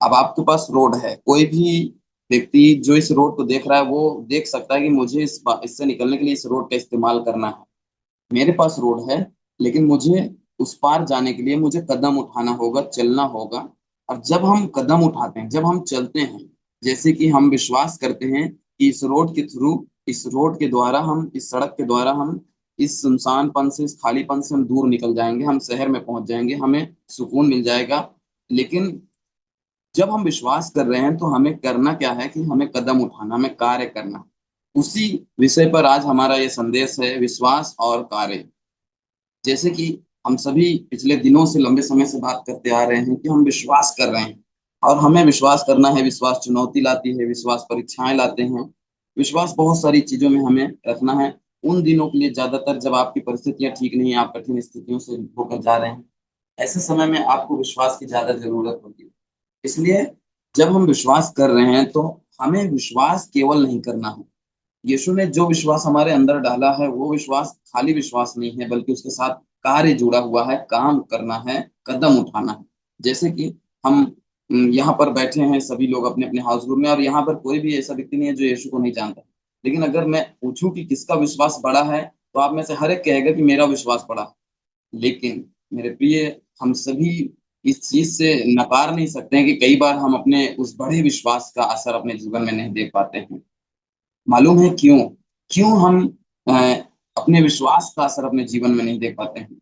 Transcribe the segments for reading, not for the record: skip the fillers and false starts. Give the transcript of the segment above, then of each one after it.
अब आपके पास रोड है, कोई भी व्यक्ति जो इस रोड को देख रहा है वो देख सकता है कि मुझे इससे निकलने के लिए इस रोड का इस्तेमाल करना है। मेरे पास रोड है, लेकिन मुझे उस पार जाने के लिए मुझे कदम उठाना होगा, चलना होगा। और जब हम कदम उठाते हैं, जब हम चलते हैं, जैसे कि हम विश्वास करते हैं कि इस रोड के थ्रू, इस रोड के द्वारा हम, इस सड़क के द्वारा हम इस सुनसानपन से, इस खालीपन से हम दूर निकल जाएंगे, हम शहर में पहुंच जाएंगे, हमें सुकून मिल जाएगा। लेकिन जब हम विश्वास कर रहे हैं तो हमें करना क्या है कि हमें कदम उठाना, हमें कार्य करना। उसी विषय पर आज हमारा ये संदेश है, विश्वास और कार्य। जैसे कि हम सभी पिछले दिनों से, लंबे समय से बात करते आ रहे हैं कि हम विश्वास कर रहे हैं और हमें विश्वास करना है। विश्वास चुनौती लाती है, विश्वास परीक्षाएं लाते हैं, विश्वास बहुत सारी चीजों में हमें रखना है। उन दिनों के लिए ज्यादातर जब आपकी परिस्थितियां ठीक नहीं है, आप कठिन स्थितियों से होकर जा रहे हैं, ऐसे समय में आपको विश्वास की ज्यादा जरूरत होती है। इसलिए जब हम विश्वास कर रहे हैं तो हमें विश्वास केवल नहीं करना है। यीशु ने जो विश्वास हमारे अंदर डाला है वो विश्वास खाली विश्वास नहीं है, बल्कि उसके साथ कार्य जुड़ा हुआ है, काम करना है, कदम उठाना है। जैसे कि हम यहाँ पर बैठे हैं सभी लोग अपने अपने हाउस ग्रुप में, और यहाँ पर कोई भी ऐसा व्यक्ति नहीं है जो यीशु को नहीं जानता। लेकिन अगर मैं पूछूं कि किसका विश्वास बड़ा है, तो आप में से हर एक कहेगा कि मेरा विश्वास बड़ा है। लेकिन मेरे प्रिय, हम सभी इस चीज से नकार नहीं सकते हैं कि कई बार हम अपने उस बड़े विश्वास का असर अपने जीवन में नहीं देख पाते हैं। मालूम है क्यों? क्यों हम अ, अपने विश्वास का असर अपने जीवन में नहीं देख पाते हैं?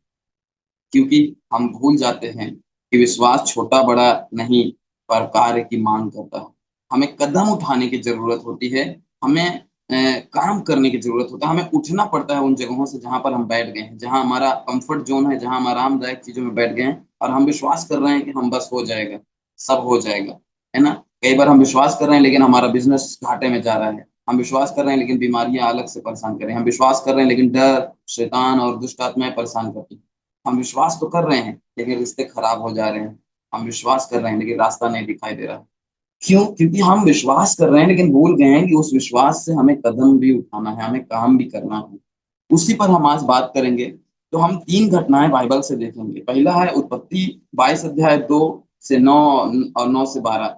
क्योंकि हम भूल जाते हैं कि विश्वास छोटा बड़ा नहीं, पर कार्य की मांग करता है। हमें कदम उठाने की जरूरत होती है, हमें काम करने की जरूरत होता है, हमें उठना पड़ता है उन जगहों से जहां पर हम बैठ गए हैं, जहां हमारा कंफर्ट जोन है, जहां हम आरामदायक चीजों में बैठ गए हैं, और हम विश्वास कर रहे हैं कि हम बस हो जाएगा, सब हो जाएगा, है ना। कई बार हम विश्वास कर रहे हैं लेकिन हमारा बिजनेस घाटे में जा रहा है। हम विश्वास कर रहे हैं लेकिन बीमारियां अलग से परेशान कर रही हैं। हम विश्वास कर रहे हैं लेकिन डर, शैतान और दुष्ट आत्माएं परेशान करती हैं। हम विश्वास तो कर रहे हैं लेकिन रिश्ते खराब हो जा रहे हैं। हम विश्वास कर रहे हैं लेकिन रास्ता नहीं दिखाई दे रहा। क्यों? क्योंकि हम विश्वास कर रहे हैं लेकिन भूल गए हैं कि उस विश्वास से हमें कदम भी उठाना है, हमें काम भी करना है। उसी पर हम आज बात करेंगे। तो हम तीन घटनाएं बाइबल से देखेंगे। पहला है उत्पत्ति 22 अध्याय 2 से 9 और 9 से 12,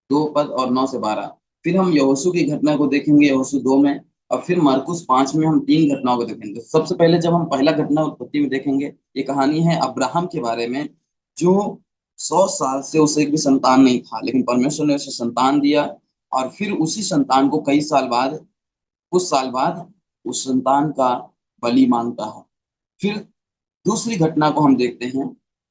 2 पद और 9 से 12। फिर हम यहोशू की घटना को देखेंगे, यहोशू 2 में। और फिर मरकुस 5 में हम तीन घटनाओं को देखेंगे। तो सबसे पहले जब हम पहला घटना उत्पत्ति में देखेंगे, ये कहानी है अब्राहम के बारे में, जो 100 साल से उसे एक भी संतान नहीं था, लेकिन परमेश्वर ने उसे संतान दिया। और फिर उसी संतान को कई साल बाद, कुछ साल बाद, उस संतान का बलि मांगता है। फिर दूसरी घटना को हम देखते हैं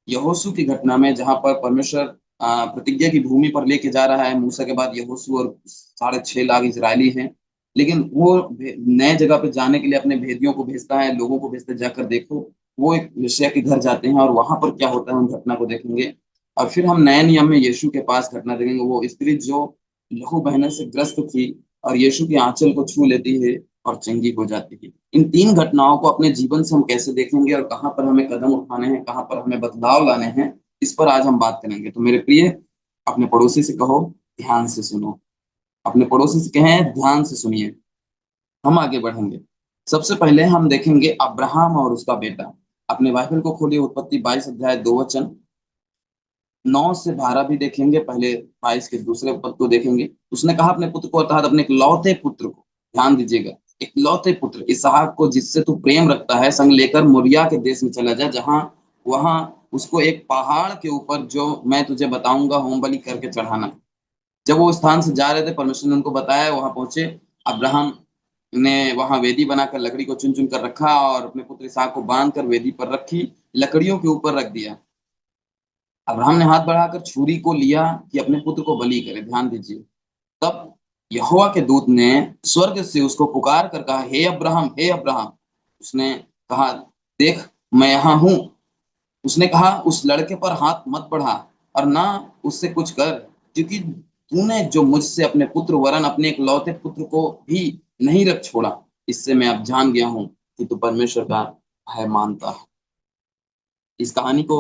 यहोशू की घटना में, जहां पर परमेश्वर प्रतिज्ञा की भूमि पर लेके जा रहा है। मूसा के बाद यहोशू और 6.5 लाख इजरायली हैं। लेकिन वो नए जगह पे जाने के लिए अपने भेदियों को भेजता है, लोगों को भेजता है, जाकर देखो। वो एक यशायाह के घर जाते हैं और वहां पर क्या होता है उन घटना को देखेंगे। और फिर हम नए नियम में यीशु के पास घटना देखेंगे, वो स्त्री जो लहू बहने से ग्रस्त थी और यीशु के आंचल को छू लेती है और चंगी हो जाती है। इन तीन घटनाओं को अपने जीवन से हम कैसे देखेंगे और कहाँ पर हमें कदम उठाने हैं, कहाँ पर हमें बदलाव लाने हैं, इस पर आज हम बात करेंगे। तो मेरे प्रिय, अपने पड़ोसी से कहो ध्यान से सुनो। अपने पड़ोसी से कहें ध्यान से सुनिए। हम आगे बढ़ेंगे। सबसे पहले हम देखेंगे अब्राहम और उसका बेटा। अपने बाइबल को खोलिए, उत्पत्ति 22 अध्याय 2 वचन। 9 से 12 भी देखेंगे, पहले 22 के दूसरे पद को देखेंगे। उसने कहा अपने पुत्र को, अर्थात अपने इकलौते पुत्र को, ध्यान दीजिएगा, इकलौते पुत्र इसहाक को, जिससे तू प्रेम रखता है, संग लेकर मोरिया के देश में चला जा, जहां वहां उसको एक पहाड़ के ऊपर, जो मैं तुझे बताऊंगा, होम बलि करके चढ़ाना। जब वो स्थान से जा रहे थे, परमेश्वर ने उनको बताया, वहां पहुंचे। अब्राहम ने वहां वेदी बनाकर लकड़ी को चुन चुन कर रखा और अपने पुत्र इसहाक को बांध कर वेदी पर रखी, लकड़ियों के ऊपर रख दिया। अब्राहम ने हाथ बढ़ाकर छुरी को लिया कि अपने पुत्र को बलि करे। ध्यान दीजिए। तब यहोवा के दूत ने स्वर्ग से उसको पुकार कर कहा, हे अब्राहम, हे अब्राहम। उसने कहा, देख मैं यहाँ हूँ। उसने कहा, उस लड़के पर हाथ मत बढ़ा और ना उससे कुछ कर, क्योंकि तूने जो मुझसे अपने पुत्र वरन अपने इकलौते पुत्र को भी नहीं रख छोड़ा, इससे मैं अब जान गया हूँ कि तू परमेश्वर का भय मानता है। इस कहानी को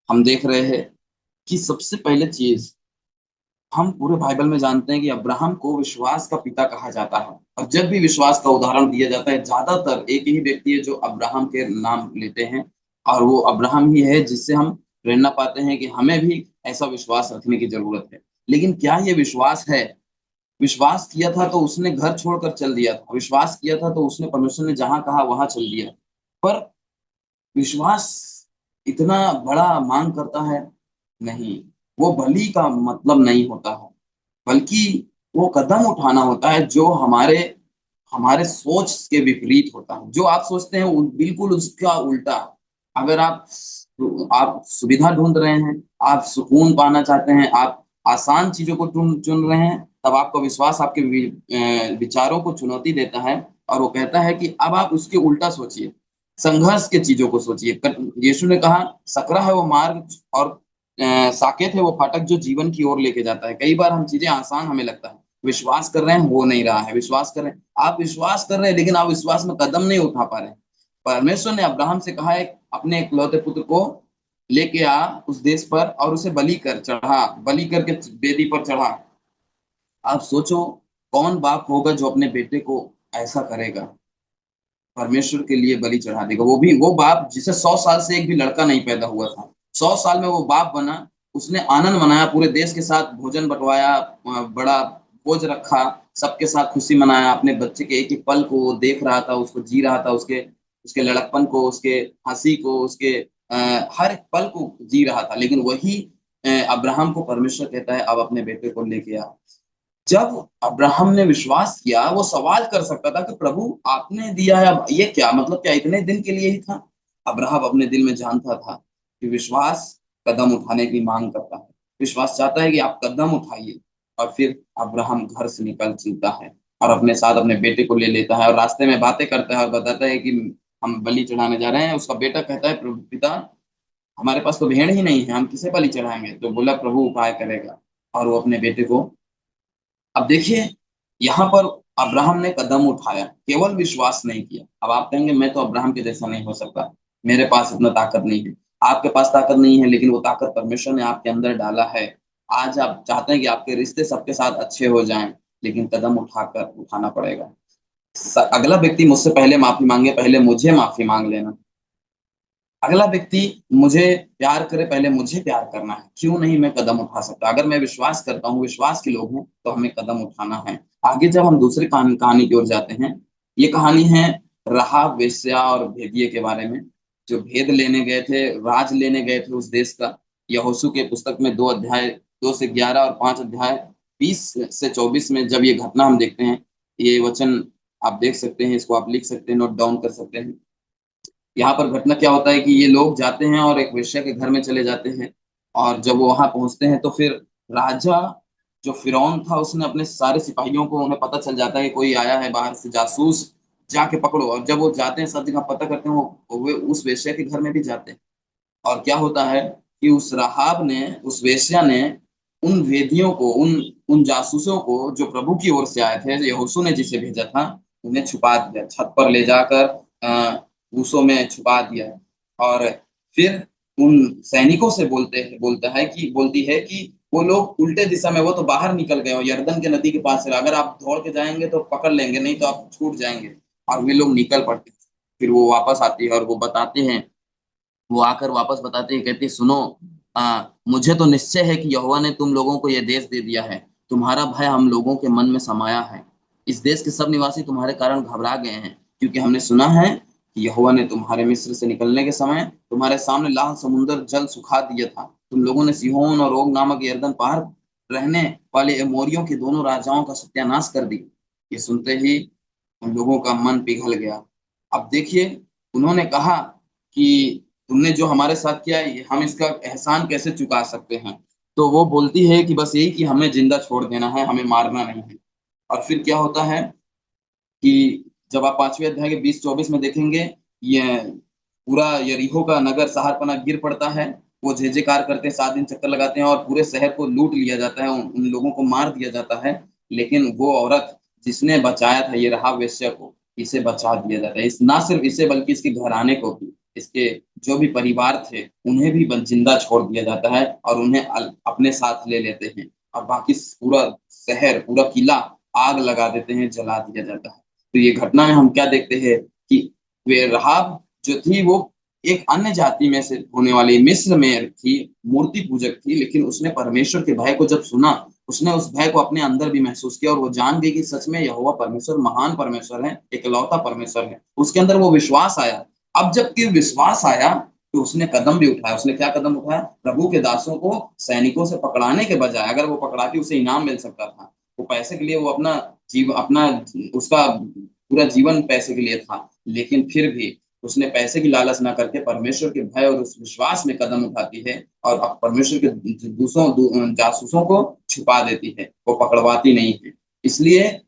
हम देख रहे हैं कि सबसे पहले चीज, हम पूरे बाइबल में जानते हैं कि अब्राहम को विश्वास का पिता कहा जाता है। और जब भी विश्वास का उदाहरण दिया जाता है, ज्यादातर एक ही व्यक्ति है जो अब्राहम के नाम लेते हैं, और वो अब्राहम ही है जिससे हम प्रेरणा पाते हैं कि हमें भी ऐसा विश्वास रखने की जरूरत है। लेकिन क्या ये विश्वास है? विश्वास किया था तो उसने घर छोड़कर चल दिया था, विश्वास किया था तो उसने, परमेश्वर ने जहाँ कहा वहाँ चल दिया। पर विश्वास इतना बड़ा मांग करता है? नहीं, वो बलि का मतलब नहीं होता है, बल्कि वो कदम उठाना होता है जो हमारे हमारे सोच के विपरीत होता है। जो आप सोचते हैं वो बिल्कुल उसका उल्टा। अगर आप सुविधा ढूंढ रहे हैं, आप सुकून पाना चाहते हैं, आप आसान चीजों को चुन चुन रहे हैं, तब आपका विश्वास आपके विचारों को चुनौती देता है और वो कहता है कि अब आप उसके उल्टा सोचिए, संघर्ष के चीजों को सोचिए। यीशु ने कहा, सकरा है वो मार्ग और साकेत है वो फाटक जो जीवन की ओर लेके जाता है। कई बार हम चीजें आसान हमें लगता है, विश्वास कर रहे हैं, हो नहीं रहा है, विश्वास कर रहे हैं, आप विश्वास कर रहे हैं, लेकिन आप विश्वास में कदम नहीं उठा पा रहे हैं। परमेश्वर ने अब्राहम से कहा है, अपने इकलौते पुत्र को लेके आ उस देश पर और उसे बलि कर चढ़ा, बलि करके वेदी पर चढ़ा। आप सोचो, कौन बाप होगा जो अपने बेटे को ऐसा करेगा, परमेश्वर के लिए बलि चढ़ा देगा? वो भी वो बाप जिसे 100 साल से एक भी लड़का नहीं पैदा हुआ था, 100 साल में वो बाप बना। उसने आनंद मनाया, पूरे देश के साथ भोजन बंटवाया, बड़ा भोज रखा, सबके साथ खुशी मनाया, अपने बच्चे के एक एक पल को वो देख रहा था, उसको जी रहा था, उसके उसके लड़कपन को, उसके हंसी को, उसके हर एक पल को जी रहा था। लेकिन वही अब्राहम को परमेश्वर कहता है, अब अपने बेटे को लेके आ। जब अब्राहम ने विश्वास किया, वो सवाल कर सकता था कि प्रभु आपने दिया है, अब ये क्या मतलब, क्या इतने दिन के लिए ही था? अब्राहम अपने दिल में जानता था कि विश्वास कदम उठाने की मांग करता है, विश्वास चाहता है कि आप कदम उठाइए। और फिर अब्राहम घर से निकल चलता है और अपने साथ अपने बेटे को ले लेता है और रास्ते में बातें करता है और बताता है कि हम बलि चढ़ाने जा रहे हैं। उसका बेटा कहता है, प्रभु पिता, हमारे पास तो भेड़ ही नहीं है, हम किसे बलि चढ़ाएंगे? तो बोला, प्रभु उपाय करेगा। और वो अपने बेटे को, अब देखिए, यहाँ पर अब्राहम ने कदम उठाया, केवल विश्वास नहीं किया। अब आप कहेंगे, मैं तो अब्राहम के जैसा नहीं हो सकता, मेरे पास इतना ताकत नहीं है। आपके पास ताकत नहीं है, लेकिन वो ताकत परमेश्वर ने आपके अंदर डाला है। आज आप चाहते हैं कि आपके रिश्ते सबके साथ अच्छे हो जाएं, लेकिन कदम उठाकर उठाना पड़ेगा। अगला व्यक्ति मुझसे पहले माफी मांगे, पहले मुझे माफी मांग लेना। अगला व्यक्ति मुझे प्यार करे, पहले मुझे प्यार करना है। क्यों नहीं मैं कदम उठा सकता? अगर मैं विश्वास करता हूँ, विश्वास के लोग हैं, तो हमें कदम उठाना है। आगे जब हम दूसरी कहानी की ओर जाते हैं, ये कहानी है राहाब वेश्या और भेदिए के बारे में, जो भेद लेने गए थे, राज लेने गए थे उस देश का। यहोशू के पुस्तक में 2 अध्याय, 2 से 11 और 5 अध्याय 20 से 24 में जब ये घटना हम देखते हैं, ये वचन आप देख सकते हैं, इसको आप लिख सकते हैं, नोट डाउन कर सकते हैं। यहाँ पर घटना क्या होता है कि ये लोग जाते हैं और एक वेश्या के घर में चले जाते हैं। और जब वो वहां पहुंचते हैं तो फिर राजा, जो फिरौन था, उसने अपने सारे सिपाहियों को, उन्हें पता चल जाता है कि कोई आया है बाहर से जासूस, जाके पकड़ो। और जब वो जाते हैं, सब जगह पता करते हैं, वो वे उस वेश्या के घर में भी जाते हैं। और क्या होता है कि उस राहाब ने, उस वेश्या ने उन वेदियों को, उन उन जासूसों को जो प्रभु की ओर से आए थे, यहोशू ने जिसे भेजा था, उन्हें छुपा दिया, छत पर ले जाकर भूसों में छुपा दिया। और फिर उन सैनिकों से बोलती है कि वो लोग उल्टे दिशा में, वो तो बाहर निकल गए और यरदन के नदी के पास है, अगर आप दौड़ के जाएंगे तो पकड़ लेंगे, नहीं तो आप छूट जाएंगे। और वे लोग निकल पड़ते हैं। फिर वो वापस आती है और वो बताते हैं, वो आकर वापस बताते हैं, कहती है, सुनो, मुझे तो निश्चय है कि यहोवा ने तुम लोगों को यह देश दे दिया है। तुम्हारा भय हम लोगों के मन में समाया है। इस देश के सब निवासी तुम्हारे कारण घबरा गए हैं, क्योंकि हमने सुना है कि यहोवा ने तुम्हारे मिस्र से निकलने के समय तुम्हारे सामने लाल समुंदर जल सुखा दिया था। तुम लोगों ने सिहोन और ओग नामक यरदन पार रहने वाले एमोरियों के दोनों राजाओं का सत्यानाश कर दी। ये सुनते ही उन लोगों का मन पिघल गया। अब देखिए, उन्होंने कहा कि तुमने जो हमारे साथ किया है, हम इसका एहसान कैसे चुका सकते हैं? तो वो बोलती है कि बस यही कि हमें जिंदा छोड़ देना है, हमें मारना नहीं है। और फिर क्या होता है कि जब आप 5वें अध्याय के 20-24 में देखेंगे, ये पूरा यरीहो का नगर, शहरपना गिर पड़ता है। वो जय जयकार करते हैं, 7 दिन चक्कर लगाते हैं और पूरे शहर को लूट लिया जाता है, उन लोगों को मार दिया जाता है। लेकिन वो औरत जिसने बचाया था ये राहाब वेश्या को, इसे बचा दिया जाता है। इस ना सिर्फ इसे, बल्कि इसके घराने को भी, इसके जो भी परिवार थे, उन्हें भी जिंदा छोड़ दिया जाता है और उन्हें अपने साथ ले लेते हैं। और बाकी पूरा शहर, पूरा किला आग लगा देते हैं, जला दिया जाता है। तो ये घटना में हम क्या देखते हैं कि वे राहाब जो थी, वो एक अन्य जाति में से होने वाली मिस्र में थी, मूर्ति पूजक थी, लेकिन उसने परमेश्वर के भय को जब सुना, उसने उस भय को अपने अंदर भी महसूस किया और वो जान गई कि सच में यहोवा परमेश्वर महान परमेश्वर है, इकलौता परमेश्वर है। उसके अंदर वो विश्वास आया। अब जबकि विश्वास आया तो उसने कदम भी उठाया। उसने क्या कदम उठाया? प्रभु के दासों को सैनिकों से पकड़ाने के बजाय, अगर वो पकड़ाती उसे इनाम मिल सकता था, वो पैसे के लिए वो अपना उसका पूरा जीवन पैसे के लिए था, लेकिन फिर भी उसने पैसे की लालच ना करके परमेश्वर के भय और उस विश्वास में कदम उठाती है और अब परमेश्वर के जासूसों को छुपा देती है, वो पकड़वाती नहीं है। इसलिए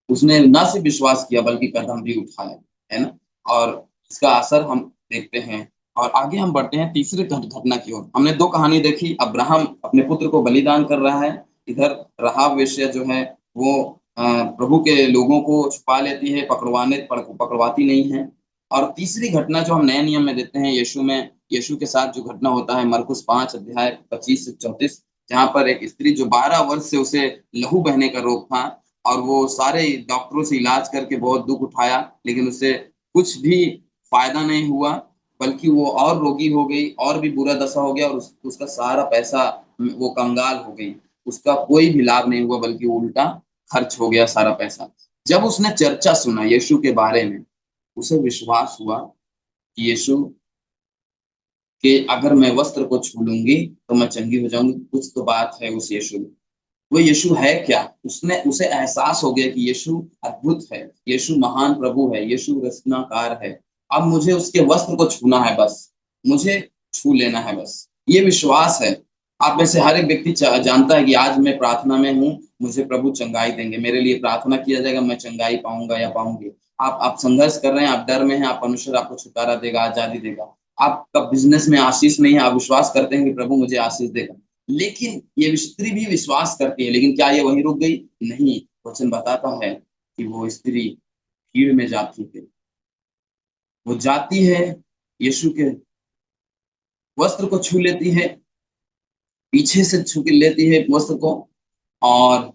उसने न सिर्फ विश्वास किया बल्कि कदम भी उठाया, है ना? और इसका असर हम देखते हैं। और आगे हम बढ़ते हैं तीसरे घटना की ओर। हमने दो कहानी देखी, अब्राहम अपने पुत्र को बलिदान कर रहा है, इधर राहाब वेश्या जो है वो प्रभु के लोगों को छुपा लेती है, पकड़वाती नहीं है। और तीसरी घटना जो हम नए नियम में देते हैं यीशु के साथ जो घटना होता है, मरकुस 5 अध्याय 25 से 34, जहाँ पर एक स्त्री जो 12 वर्ष से उसे लहू बहने का रोग था और वो सारे डॉक्टरों से इलाज करके बहुत दुख उठाया, लेकिन उससे कुछ भी फायदा नहीं हुआ, बल्कि वो और रोगी हो गई, और भी बुरा दशा हो गया और उसका सारा पैसा, वो कंगाल हो गई। उसका कोई भी लाभ नहीं हुआ बल्कि उल्टा खर्च हो गया सारा पैसा। जब उसने चर्चा सुना यीशु के बारे में, उसे विश्वास हुआ कि यीशु कि अगर मैं वस्त्र को छू लूंगी तो मैं चंगी हो जाऊंगी। कुछ तो बात है उस यीशु में। वो यीशु है क्या? उसने उसे एहसास हो गया कि यीशु अद्भुत है, यीशु महान प्रभु है, यीशु रचनाकार है। अब मुझे उसके वस्त्र को छूना है बस, मुझे छू लेना है बस। ये विश्वास है। आप में से हर एक व्यक्ति जानता है कि आज मैं प्रार्थना में हूँ, मुझे प्रभु चंगाई देंगे, मेरे लिए प्रार्थना किया जाएगा, मैं चंगाई पाऊंगा या पाऊंगी। आप संघर्ष कर रहे हैं, आप डर में हैं, आप परमेश्वर आपको छुटकारा देगा, आजादी देगा। आपका बिजनेस में आशीष नहीं है, आप विश्वास करते हैं कि प्रभु मुझे आशीष देगा। लेकिन ये स्त्री भी विश्वास करती है, लेकिन क्या ये वहीं रुक गई? नहीं। वचन बताता है कि वो स्त्री भीड़ में जाती है, वो जाती है, यीशु के वस्त्र को छू लेती है, पीछे से छू के लेती है वस्त्र को, और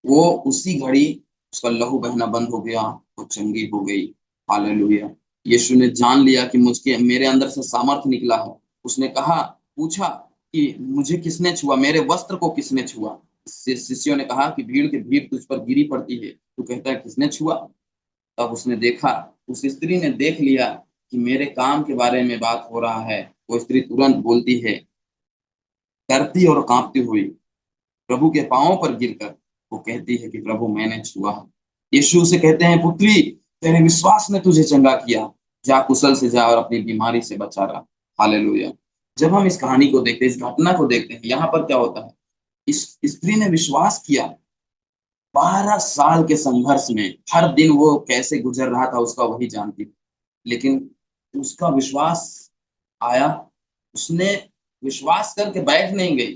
वो उसी घड़ी उसका लहू बहना बंद हो गया, वो चंगी हो गई। हालेलुया! यीशु ने जान लिया कि मुझके मेरे अंदर से सामर्थ्य निकला है। उसने कहा, पूछा कि मुझे किसने छुआ, मेरे वस्त्र को किसने छुआ? शिष्यों ने कहा कि भीड़ की भीड़ तुझ पर गिरी पड़ती है, तू कहता है किसने छुआ? तब उसने देखा, उस स्त्री ने देख लिया कि मेरे काम के बारे में बात हो रहा है। वो स्त्री तुरंत बोलती है, डरती और कांपती हुई प्रभु के पांवों पर गिरकर वो कहती है कि प्रभु मैंने छुआ है। यीशु से कहते हैं, पुत्री, तेरे विश्वास ने तुझे चंगा किया, जा कुशल से जा और अपनी बीमारी से बचा रहा। हालेलुया! जब हम इस कहानी को देखते हैं, इस घटना को देखते हैं, यहाँ पर क्या होता है? इस स्त्री ने विश्वास किया। 12 साल के संघर्ष में हर दिन वो कैसे गुजर रहा था उसका वही जानती थी, लेकिन उसका विश्वास आया। उसने विश्वास करके बैठ नहीं गई,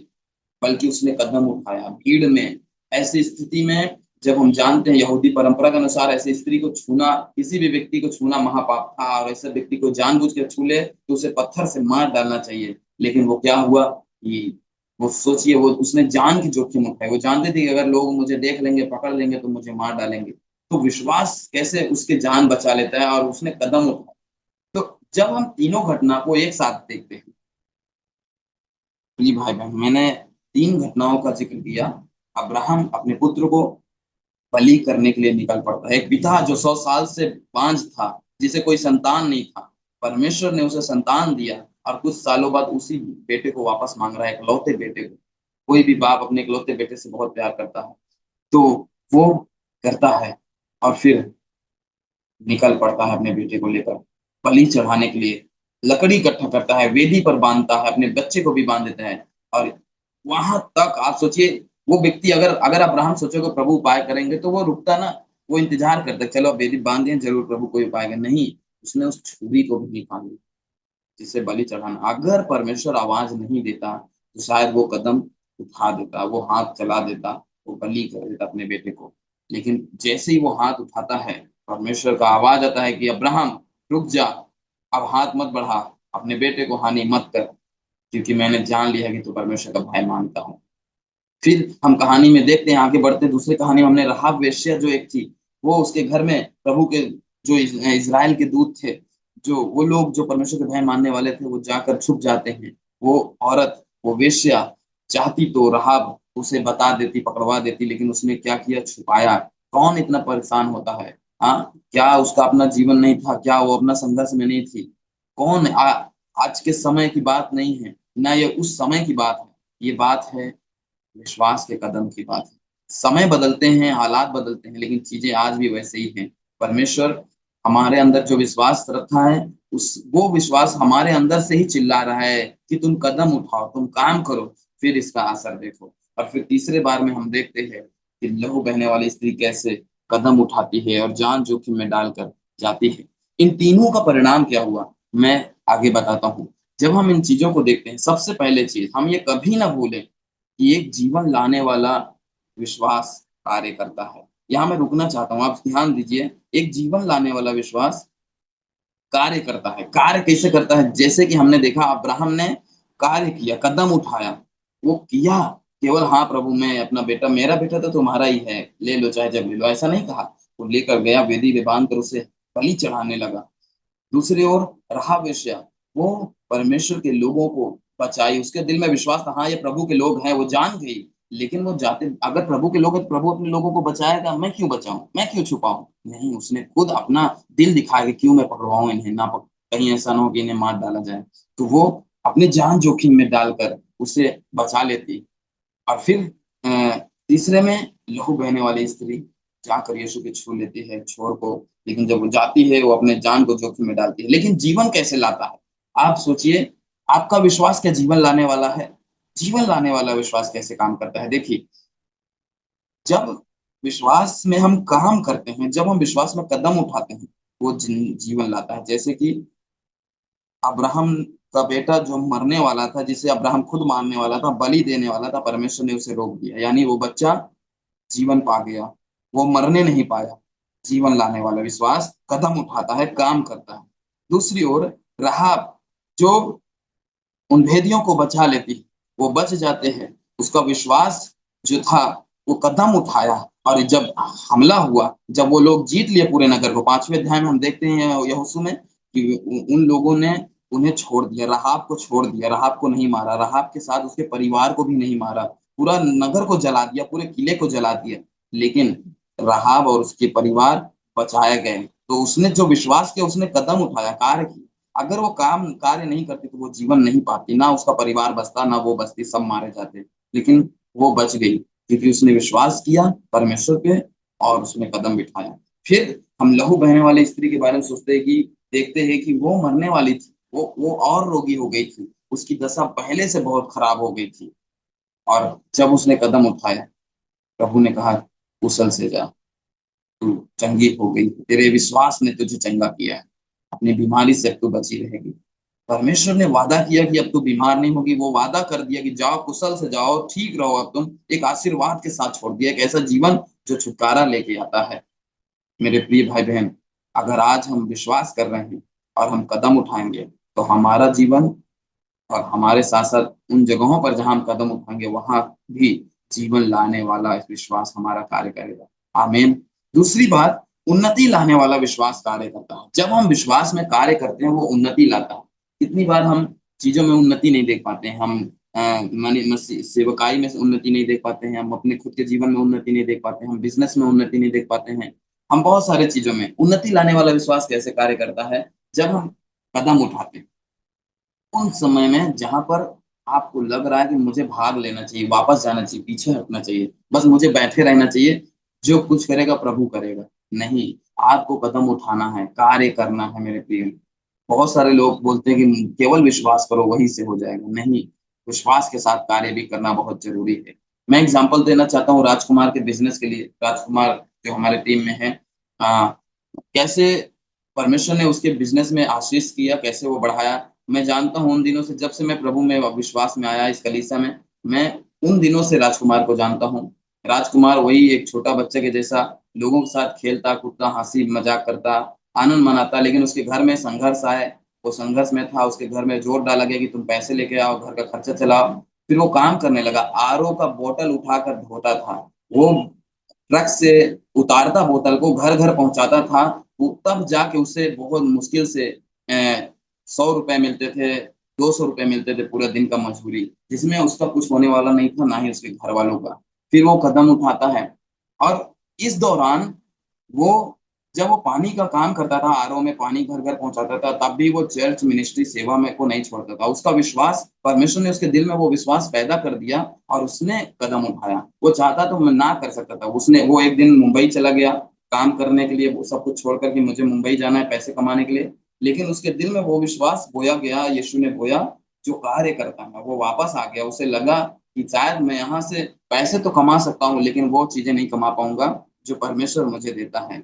बल्कि उसने कदम उठाया भीड़ में। ऐसी स्थिति में जब हम जानते हैं यहूदी परंपरा के अनुसार ऐसी स्त्री को छूना, किसी भी व्यक्ति को छूना महापाप था, और ऐसे व्यक्ति को जानबूझ के छू ले तो उसे पत्थर से मार डालना चाहिए। लेकिन वो क्या हुआ कि वो सोचिए, वो उसने जान की जोखिम उठाई। वो जानते थे कि अगर लोग मुझे देख लेंगे, पकड़ लेंगे तो मुझे मार डालेंगे। तो विश्वास कैसे उसके जान बचा लेता है, और उसने कदम उठाया। तो जब हम तीनों घटना को एक साथ देखते हैं, प्रिय भाई बहन, मैंने 3 घटनाओं का जिक्र किया। अब्राहम अपने पुत्र को बलि करने के लिए निकल पड़ता है। एक पिता जो 100 साल से बांझ था, जिसे कोई संतान नहीं था, परमेश्वर ने उसे संतान दिया और कुछ सालों बाद उसी बेटे को वापस मांग रहा है, इकलौते बेटे को। कोई भी बाप अपने इकलौते बेटे से बहुत प्यार करता है, तो वो करता है और फिर निकल पड़ता है अपने बेटे को लेकर बलि चढ़ाने के लिए। लकड़ी इकट्ठा करता है, वेदी पर बांधता है, अपने बच्चे को भी बांध देता है। और वहां तक आप सोचिए, वो व्यक्ति अगर अगर अब्राहम सोचोगे प्रभु उपाय करेंगे तो वो रुकता ना, वो इंतजार करता, चलो अब वेदी बांध दिए, जरूर प्रभु कोई उपाय करेंगे। नहीं, उसने उस छुरी को भी निकाला जिसे बलि चढ़ाना। अगर परमेश्वर आवाज नहीं देता तो शायद वो कदम उठा देता, वो हाथ चला देता, वो बलि कर देता अपने बेटे को। लेकिन जैसे ही वो हाथ उठाता है, परमेश्वर का आवाज आता है कि अब्राहम रुक जा, अब हाथ मत बढ़ा, अपने बेटे को हानि मत कर, क्योंकि मैंने जान लिया कि तू परमेश्वर का भय मानता है। फिर हम कहानी में देखते हैं, आगे बढ़ते हैं। दूसरी कहानी में हमने राहाब वेश्या जो एक थी, वो उसके घर में प्रभु के जो इज़राइल के दूत थे, जो वो लोग जो परमेश्वर के भय मानने वाले थे वो जाकर छुप जाते हैं। वो औरत, वो वेश्या चाहती तो राहाब उसे बता देती, पकड़वा देती, लेकिन उसने क्या किया, छुपाया। कौन इतना परेशान होता है? हाँ, क्या उसका अपना जीवन नहीं था? क्या वो अपना संघर्ष में नहीं थी? कौन आज के समय की बात नहीं है ना, ये उस समय की बात है। ये बात है विश्वास के कदम की बात है। समय बदलते हैं, हालात बदलते हैं, लेकिन चीजें आज भी वैसे ही हैं। परमेश्वर हमारे अंदर जो विश्वास रखा है, उस वो विश्वास हमारे अंदर से ही चिल्ला रहा है कि तुम कदम उठाओ, तुम काम करो, फिर इसका असर देखो। और फिर तीसरे बार में हम देखते हैं कि लहू बहने वाली स्त्री कैसे कदम उठाती है और जान जोखिम में डालकर जाती है। इन तीनों का परिणाम क्या हुआ, मैं आगे बताता हूँ। जब हम इन चीजों को देखते हैं, सबसे पहले चीज हम ये कभी ना भूलें कि एक जीवन लाने वाला विश्वास कार्य करता है। यहाँ मैं रुकना चाहता हूँ, आप ध्यान दीजिए। एक जीवन लाने वाला विश्वास कार्य करता है। कार्य कैसे करता है? जैसे कि हमने देखा अब्राहम ने कार्य किया, कदम उठाया, वो किया। केवल हाँ प्रभु, मैं अपना बेटा, मेरा बेटा तो तुम्हारा ही है, ले लो चाहे जब ले लो, ऐसा नहीं कहा। वो लेकर गया, वेदी में बांध कर उसे बलि चढ़ाने लगा। दूसरी ओर राहाब वेश्या, वो परमेश्वर के लोगों को बचाई। उसके दिल में विश्वास था, हाँ ये प्रभु के लोग हैं, वो जान गई। लेकिन वो जाते, अगर प्रभु के लोग हैं तो प्रभु अपने लोगों को बचाएगा, मैं क्यों बचाऊं, मैं क्यों छुपाऊं? नहीं, उसने खुद अपना दिल दिखाया कि क्यों मैं पकड़वाऊं इन्हें, ना कहीं ऐसा ना हो कि इन्हें मार डाला जाए। तो वो अपनी जान जोखिम में डालकर उसे बचा लेती। और फिर तीसरे में लहू बहने वाली स्त्री जाकर यीशु के छू लेती है छोर को। लेकिन जब वो जाती है, वो अपने जान को जोखिम में डालती है। लेकिन जीवन कैसे लाता है? आप सोचिए, आपका विश्वास क्या जीवन लाने वाला है? जीवन लाने वाला विश्वास कैसे काम करता है? देखिए, जब विश्वास में हम काम करते हैं, जब हम विश्वास में कदम उठाते हैं, वो जीवन लाता है। जैसे कि अब्राहम का बेटा जो मरने वाला था, जिसे अब्राहम खुद मारने वाला था, बलि देने वाला था, परमेश्वर ने उसे रोक दिया, यानी वो बच्चा जीवन पा गया, वो मरने नहीं पाया। जीवन लाने वाला विश्वास कदम उठाता है, काम करता है। दूसरी ओर राहाब, जो उन भेदियों को बचा लेती है, वो बच जाते हैं। उसका विश्वास जो था, वो कदम उठाया। और जब हमला हुआ, जब वो लोग जीत लिए पूरे नगर को, 5वें अध्याय में हम देखते हैं यहोशू में कि उन लोगों ने उन्हें छोड़ दिया, राहाब को छोड़ दिया, राहाब को नहीं मारा, राहाब के साथ उसके परिवार को भी नहीं मारा, पूरा नगर को जला दिया, पूरे किले को जला दिया। लेकिन राहाब और उसके परिवार बचाए गए। तो उसने जो विश्वास किया, उसने कदम उठाया, कार्य किया। अगर वो काम कार्य नहीं करती तो वो जीवन नहीं पाती, ना उसका परिवार बचता, ना वो बचती, सब मारे जाते। लेकिन वो बच गई क्योंकि उसने विश्वास किया परमेश्वर पे और उसने कदम बिठाया। फिर हम लहू बहने वाली स्त्री के बारे में सोचते हैं कि देखते हैं कि वो मरने वाली थी, वो और रोगी हो गई थी, उसकी दशा पहले से बहुत खराब हो गई थी। और जब उसने कदम उठाया, प्रभु ने कहा, कुशल से जा, तू चंगी हो गई, तेरे विश्वास ने तुझे चंगा किया है, अपनी बीमारी से अब तू बची रहेगी। परमेश्वर ने वादा किया कि अब तू बीमार नहीं होगी, वो वादा कर दिया कि जाओ, कुशल से जाओ, ठीक रहो। अब तुम एक आशीर्वाद के साथ छोड़ दिया, एक ऐसा जीवन जो छुटकारा लेके आता है। मेरे प्रिय भाई बहन, अगर आज हम विश्वास कर रहे हैं और हम कदम उठाएंगे, तो हमारा जीवन और हमारे साथ साथ उन जगहों पर जहां हम कदम उठाएंगे, वहां भी जीवन लाने वाला इस विश्वास हमारा कार्य करेगा। आमीन। दूसरी बात, उन्नति लाने वाला विश्वास कार्य करता है। जब हम विश्वास में कार्य करते हैं, वो उन्नति लाता है। कितनी बार हम चीजों में उन्नति नहीं देख पाते हैं, हम सेवकाई में उन्नति नहीं देख पाते हैं, हम अपने खुद के जीवन में उन्नति नहीं देख पाते हैं, हम बिजनेस में उन्नति नहीं देख पाते हैं, हम बहुत सारे चीजों में। उन्नति लाने वाला विश्वास कैसे कार्य करता है? जब हम कदम उठाते हैं उन समय में जहां पर आपको लग रहा है कि मुझे भाग लेना चाहिए, वापस जाना चाहिए, पीछे हटना चाहिए, बस मुझे बैठे रहना चाहिए, जो कुछ करेगा प्रभु करेगा। नहीं, आपको कदम उठाना है, कार्य करना है मेरे प्रिय। बहुत सारे लोग बोलते हैं कि केवल विश्वास करो वहीं से हो जाएगा। नहीं, विश्वास के साथ कार्य भी करना बहुत जरूरी है। मैं एग्जांपल देना चाहता हूँ राजकुमार के बिजनेस के लिए। राजकुमार जो हमारे टीम में है, कैसे परमेश्वर ने उसके बिजनेस में आशीष किया, कैसे वो बढ़ाया। मैं जानता हूँ उन दिनों से, जब से मैं प्रभु में विश्वास में आया, इस कलीसिया में, मैं उन दिनों से राजकुमार को जानता हूँ। राजकुमार वही एक छोटा बच्चे के जैसा लोगों के साथ खेलता कूदता, हंसी मजाक करता, आनंद मनाता। लेकिन उसके घर में संघर्ष आए, वो संघर्ष में था, उसके घर में जोर डाला गया कि तुम पैसे लेके आओ, घर का खर्चा चलाओ। फिर वो काम करने लगा, आरओ का बोतल उठाकर धोता था वो, ट्रक से उतारता बोतल को, घर घर पहुंचाता था। वो तब जाके उसे बहुत मुश्किल से 100 रुपए मिलते थे, 200 रुपए मिलते थे पूरा दिन का मजदूरी, जिसमें उसका कुछ होने वाला नहीं था, ना ही उसके घर वालों का। फिर वो कदम उठाता है, और इस दौरान वो जब वो पानी का काम करता था, आरओ में पानी घर घर पहुंचाता था, तब भी वो चर्च मिनिस्ट्री सेवा में को नहीं छोड़ता था। उसका विश्वास, परमेश्वर ने उसके दिल में वो विश्वास पैदा कर दिया और उसने कदम उठाया। वो चाहता तो मैं ना कर सकता था, उसने वो एक दिन मुंबई चला गया काम करने के लिए, वो सब कुछ छोड़ कर कि मुझे मुंबई जाना है पैसे कमाने के लिए। लेकिन उसके दिल में वो विश्वास बोया गया, यीशु ने बोया, जो कार्य करता है। वो वापस आ गया, उसे लगा कि शायद मैं यहाँ से पैसे तो कमा सकता हूँ, लेकिन वो चीजें नहीं कमा पाऊंगा जो परमेश्वर मुझे देता है।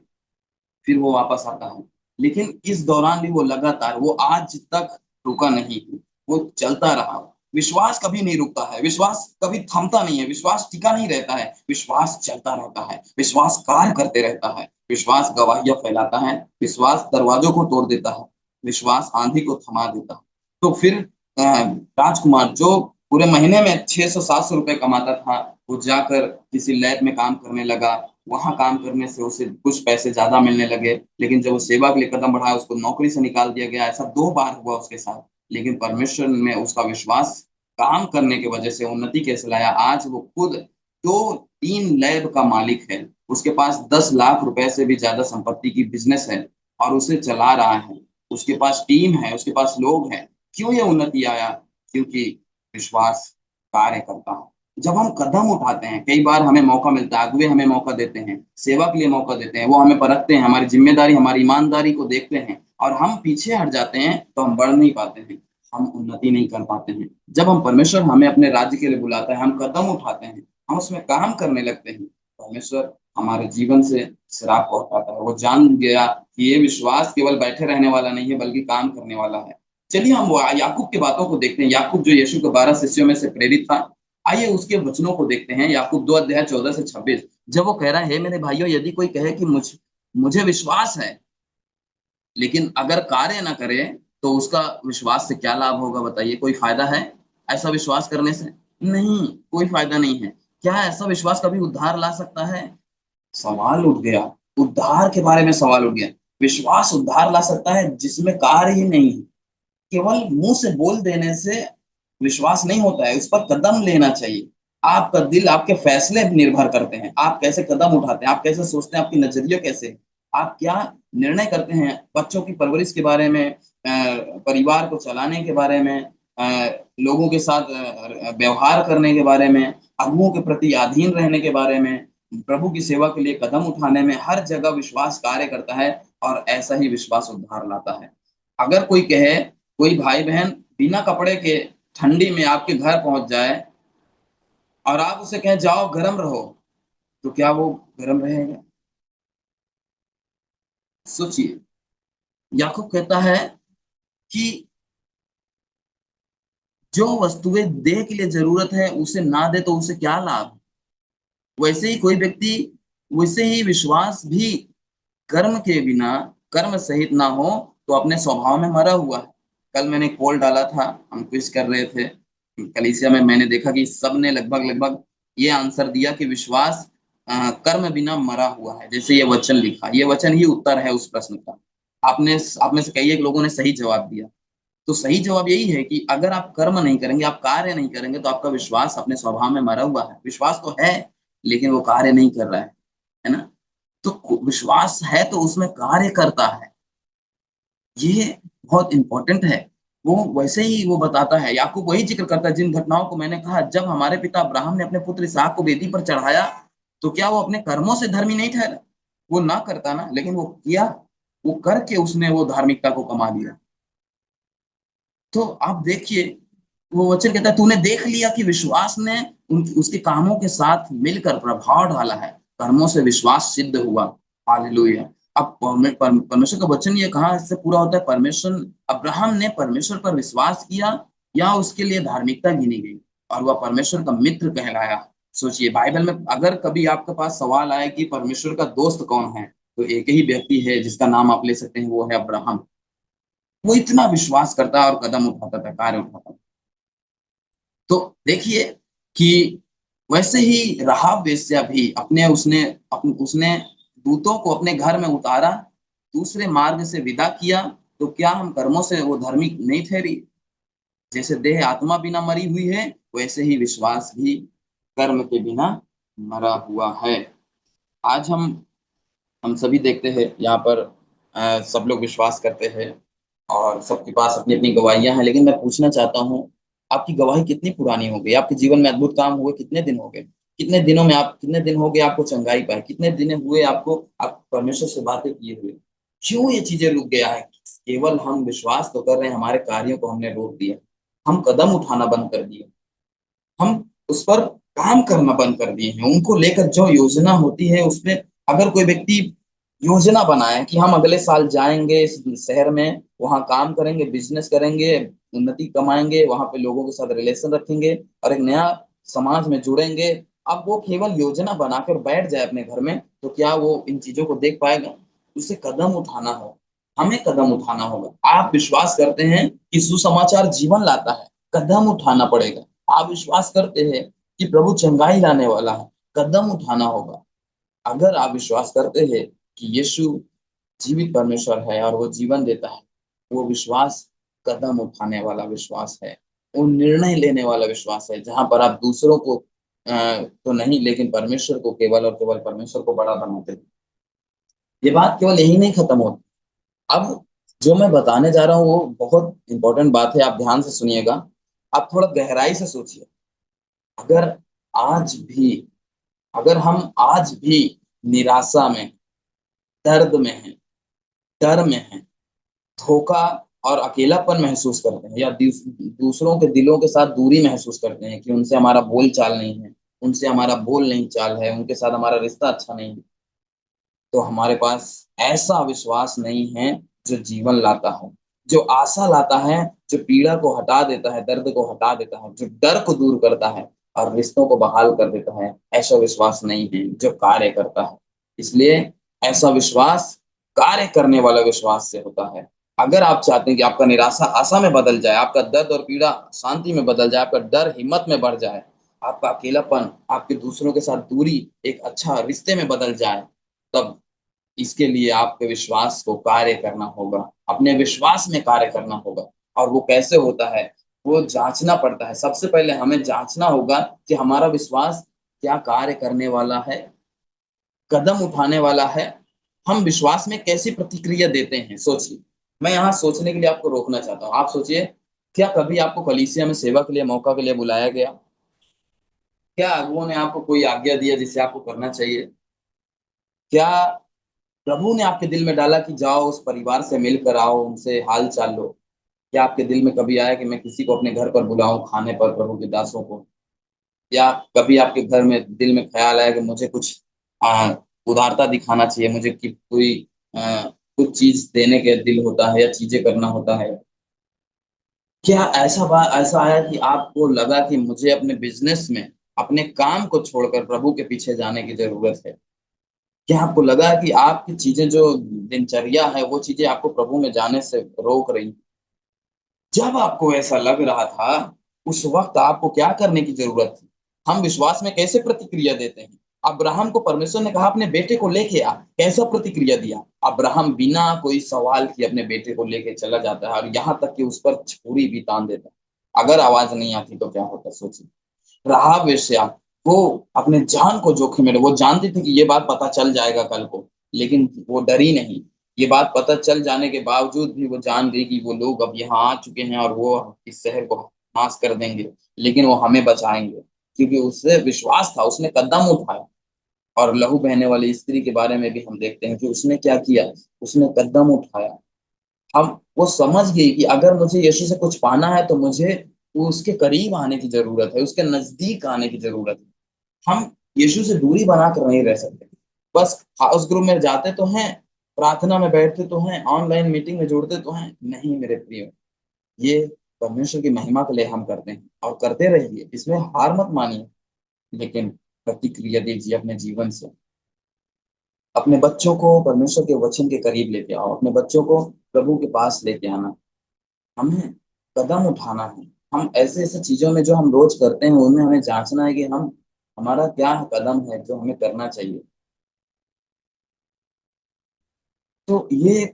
फिर वो वापस आता है, लेकिन इस दौरान भी वो लगातार, वो आज तक रुका नहीं, वो चलता रहा। विश्वास कभी नहीं रुकता है, विश्वास कभी थमता नहीं है, विश्वास टिका नहीं रहता है, विश्वास चलता रहता है, विश्वास कार्य करते रहता है, विश्वास गवाहियां फैलाता है, विश्वास दरवाजों को तोड़ देता है, विश्वास आंधी को थमा देता है। तो फिर राजकुमार जो पूरे महीने में 600-700 रुपए कमाता था, वो जाकर किसी लैब में काम करने लगा। वहां काम करने से उसे कुछ पैसे ज्यादा मिलने लगे, लेकिन जब वो सेवा के लिए कदम बढ़ाया, उसको नौकरी से निकाल दिया गया। ऐसा 2 बार हुआ उसके साथ, लेकिन परमेश्वर में उसका विश्वास काम करने की वजह से उन्नति कैसे लाया। आज वो खुद 2-3 लैब का मालिक है, उसके पास 10 लाख रुपए से भी ज्यादा संपत्ति की बिजनेस है, और उसे चला रहा है। उसके पास टीम है, उसके पास लोग हैं। क्यों ये उन्नति आया? क्योंकि विश्वास कार्य करता है। जब हम कदम उठाते हैं, कई बार हमें मौका मिलता है, अगुवे हमें मौका देते हैं, सेवा के लिए मौका देते हैं, वो हमें परखते हैं, हमारी जिम्मेदारी, हमारी ईमानदारी को देखते हैं, और हम पीछे हट जाते हैं, तो हम बढ़ नहीं पाते हैं, हम उन्नति नहीं कर पाते हैं। जब हम परमेश्वर हमें अपने राज्य के लिए बुलाता है, हम कदम उठाते हैं, हम उसमें काम करने लगते हैं, परमेश्वर हमारे जीवन से श्राप को हटाता है। वो जान गया कि ये विश्वास केवल बैठे रहने वाला नहीं है, बल्कि काम करने वाला है। चलिए हम याकूब की बातों को देखते हैं। याकूब जो यीशु के 12 शिष्यों में से प्रेरित था, आइए उसके वचनों को देखते हैं। याकूब 2 अध्याय 14 से 26, जब वो कह रहा है, हे मेरे भाइयों, यदि कोई कहे कि मुझे विश्वास है, लेकिन अगर कार्य ना करे, तो उसका विश्वास से क्या लाभ होगा? बताइए, कोई फायदा है ऐसा विश्वास करने से? नहीं, कोई फायदा नहीं है। क्या ऐसा विश्वास कभी उद्धार ला सकता है? सवाल उठ गया, उद्धार के बारे में सवाल उठ गया। विश्वास उद्धार ला सकता है जिसमें कार्य ही नहीं है। केवल मुंह से बोल देने से विश्वास नहीं होता है, उस पर कदम लेना चाहिए। आपका दिल, आपके फैसले निर्भर करते हैं, आप कैसे कदम उठाते हैं, आप कैसे सोचते हैं, आपकी नजरिया कैसे है, आप क्या निर्णय करते हैं बच्चों की परवरिश के बारे में, परिवार को चलाने के बारे में, लोगों के साथ व्यवहार करने के बारे में, अगुओं के प्रति अधीन रहने के बारे में, प्रभु की सेवा के लिए कदम उठाने में, हर जगह विश्वास कार्य करता है, और ऐसा ही विश्वास उद्धार लाता है। अगर कोई कहे, कोई भाई बहन बिना कपड़े के ठंडी में आपके घर पहुंच जाए, और आप उसे कहें जाओ गर्म रहो, तो क्या वो गर्म रहेगा? सोचिए। याकूब कहता है कि जो वस्तुएं देह के लिए जरूरत है, उसे ना दे तो उसे क्या लाभ? वैसे ही कोई व्यक्ति, वैसे ही विश्वास भी कर्म के बिना, कर्म सहित ना हो, तो अपने स्वभाव में मरा हुआ है। कल मैंने पोल डाला था, हम क्विज कर रहे थे कलीसिया में, मैंने देखा कि सबने लगभग लगभग ये आंसर दिया कि विश्वास कर्म बिना मरा हुआ है। जैसे ये वचन लिखा, ये वचन ही उत्तर है उस प्रश्न का। आपने, आप में से कई एक लोगों ने सही जवाब दिया। तो सही जवाब यही है कि अगर आप कर्म नहीं करेंगे, आप कार्य नहीं करेंगे, तो आपका विश्वास अपने स्वभाव में मरा हुआ है। विश्वास तो है, लेकिन वो कार्य नहीं कर रहा है ना? तो विश्वास है तो उसमें कार्य करता है, ये बहुत इंपॉर्टेंट है। वो वैसे ही वो बताता है, याकूब वही जिक्र करता है जिन घटनाओं को मैंने कहा। जब हमारे पिता अब्राहम ने अपने पुत्र इसहाक को वेदी पर चढ़ाया, तो क्या वो अपने कर्मों से धर्मी नहीं ठहरा? वो ना करता ना, लेकिन वो किया, वो करके उसने वो धार्मिकता को कमा लिया। तो आप देखिए, वो वचन कहता है, तूने देख लिया कि विश्वास ने उसके कामों के साथ मिलकर प्रभाव डाला है, कर्मों से विश्वास सिद्ध हुआ। हालेलुया। अब परमेश्वर का वचन ये कहाँ इससे पूरा होता है? परमेश्वर, अब्राहम ने परमेश्वर पर विश्वास किया, या उसके लिए धार्मिकता गिनी गई, और वह परमेश्वर का मित्र कहलाया। सोचिए, बाइबल में अगर कभी आपके पास सवाल आए कि परमेश्वर का दोस्त कौन है, तो एक ही व्यक्ति है जिसका नाम आप ले सकते हैं, वो है अब्राहम। वो इतना विश्वास करता और कदम उठाता था, कार्य उठाता था। तो देखिए कि वैसे ही राहाब वेश्या भी उसने दूतों को अपने घर में उतारा, दूसरे मार्ग से विदा किया, तो क्या हम कर्मों से वो धार्मिक नहीं ठहरी? जैसे देह आत्मा बिना मरी हुई है, वैसे ही विश्वास भी कर्म के बिना मरा हुआ है। आज हम सभी देखते हैं यहाँ पर सब लोग विश्वास करते हैं और सबके पास अपनी अपनी गवाहियां हैं, लेकिन मैं पूछना चाहता हूँ, आपकी गवाही कितनी पुरानी हो गई? आपके जीवन में अद्भुत काम हुए कितने दिन हो गए? कितने दिन हो गए आपको चंगाई पाए? कितने दिन हुए आपको आप परमेश्वर से बातें किए हुए? क्यों ये चीजें रुक गया है? केवल हम विश्वास तो कर रहे हैं, हमारे कार्यों को हमने रोक दिया, हम कदम उठाना बंद कर दिए, हम उस पर काम करना बंद कर दिए हैं। उनको लेकर जो योजना होती है उसमें, अगर कोई व्यक्ति योजना बनाए कि हम अगले साल जाएंगे इस शहर में, वहां काम करेंगे, बिजनेस करेंगे, उन्नति कमाएंगे, वहां पे लोगों के साथ रिलेशन रखेंगे और एक नया समाज में जुड़ेंगे, अब वो केवल योजना बनाकर बैठ जाए अपने घर में, तो क्या वो इन चीजों को देख पाएगा? उसे कदम उठाना हो, हमें कदम उठाना होगा। आप विश्वास करते हैं कि सुसमाचार जीवन लाता है, कदम उठाना पड़ेगा। आप विश्वास करते हैं कि प्रभु चंगाई लाने वाला है, कदम उठाना होगा। अगर आप विश्वास करते हैं कि यीशु जीवित परमेश्वर है और वो जीवन देता है, वो विश्वास कदम उठाने वाला विश्वास है, वो निर्णय लेने वाला विश्वास है, जहां पर आप दूसरों को तो नहीं, लेकिन परमेश्वर को केवल और केवल परमेश्वर को बड़ा बनाते हैं। ये बात केवल यही नहीं खत्म होती। अब जो मैं बताने जा रहा हूँ वो बहुत इंपॉर्टेंट बात है, आप ध्यान से सुनिएगा। आप थोड़ा गहराई से सोचिए। अगर आज भी अगर हम आज भी निराशा में, दर्द में हैं, डर में हैं, धोखा और अकेलापन महसूस करते हैं, या दूसरों के दिलों के साथ दूरी महसूस करते हैं कि उनसे हमारा बोल चाल नहीं है, उनसे हमारा बोल नहीं चाल है, उनके साथ हमारा रिश्ता अच्छा नहीं है, तो हमारे पास ऐसा विश्वास नहीं है जो जीवन लाता है, जो आशा लाता है, जो पीड़ा को हटा देता है, दर्द को हटा देता है, जो डर को दूर करता है और रिश्तों को बहाल कर देता है। ऐसा विश्वास नहीं है जो कार्य करता है। इसलिए ऐसा विश्वास कार्य करने वाला विश्वास से होता है। अगर आप चाहते हैं कि आपका निराशा आशा में बदल जाए, आपका दर्द और पीड़ा शांति में बदल जाए, आपका डर हिम्मत में बढ़ जाए, आपका अकेलापन, आपके दूसरों के साथ दूरी एक अच्छा रिश्ते में बदल जाए, तब इसके लिए आपके विश्वास को कार्य करना होगा, अपने विश्वास में कार्य करना होगा। और वो कैसे होता है? वो जांचना पड़ता है। सबसे पहले हमें जांचना होगा कि हमारा विश्वास क्या कार्य करने वाला है, कदम उठाने वाला है। हम विश्वास में कैसी प्रतिक्रिया देते हैं, सोचिए। मैं यहाँ सोचने के लिए आपको रोकना चाहता हूँ। आप सोचिए, क्या कभी आपको कलीसिया में सेवा के लिए, मौका के लिए बुलाया गया? क्या अगुओं ने आपको कोई आज्ञा दिया जिसे आपको करना चाहिए? क्या प्रभु ने आपके दिल में डाला कि जाओ उस परिवार से मिलकर आओ, उनसे हाल चाल लो? क्या आपके दिल में कभी आया कि मैं किसी को अपने घर पर बुलाऊं खाने पर, प्रभु के दासों को? या कभी आपके घर में दिल में ख्याल आया कि मुझे कुछ आ, उदारता दिखाना चाहिए, मुझे कि कोई आ, कुछ चीज देने के दिल होता है या चीजें करना होता है? क्या ऐसा आया कि आपको लगा कि मुझे अपने बिजनेस में, अपने काम को छोड़कर प्रभु के पीछे जाने की जरूरत है? क्या आपको लगा कि आपकी चीजें जो दिनचर्या है, वो चीजें आपको प्रभु में जाने से रोक रही? जब आपको ऐसा लग रहा था, उस वक्त आपको क्या करने की जरूरत थी? हम विश्वास में कैसे प्रतिक्रिया देते हैं? अब्राहम को परमेश्वर ने कहा अपने बेटे को लेके आ, कैसा प्रतिक्रिया दिया? अब्राहम बिना कोई सवाल किए अपने बेटे को लेके चला जाता है और यहाँ तक कि उस पर छुरी भी तान देता है। अगर आवाज नहीं आती तो क्या होता, सोचिए। राहाब वेश्या, वो अपने जान को जोखिम में, वो जानती थी कि ये बात पता चल जाएगा कल को, लेकिन वो डरी नहीं। ये बात पता चल जाने के बावजूद भी वो जान गई कि वो लोग अब यहाँ आ चुके हैं और वो इस शहर को नाश कर देंगे, लेकिन वो हमें बचाएंगे, क्योंकि उससे विश्वास था, उसने कदम उठाया। और लहू बहने वाली स्त्री के बारे में भी हम देखते हैं कि उसने क्या किया, उसने कदम उठाया। हम वो समझ गई कि अगर मुझे यीशु से कुछ पाना है तो मुझे उसके करीब आने की जरूरत है, उसके नजदीक आने की जरूरत है। हम यीशु से दूरी बनाकर नहीं रह सकते। बस हाउस ग्रुप में जाते तो हैं, प्रार्थना में बैठते तो हैं, ऑनलाइन मीटिंग में जुड़ते तो हैं, नहीं मेरे प्रिय। ये परमेश्वर की महिमा के लिए हम करते हैं और करते रहिए, इसमें हार मत मानिए, लेकिन प्रतिक्रिया दीजिए अपने जीवन से। अपने बच्चों को परमेश्वर के वचन के करीब लेके आओ, अपने बच्चों को प्रभु के पास लेके आना। हमें कदम उठाना है। हम ऐसे ऐसे चीजों में जो हम रोज करते हैं, उनमें हमें जांचना है कि हम, हमारा क्या कदम है जो हमें करना चाहिए। तो ये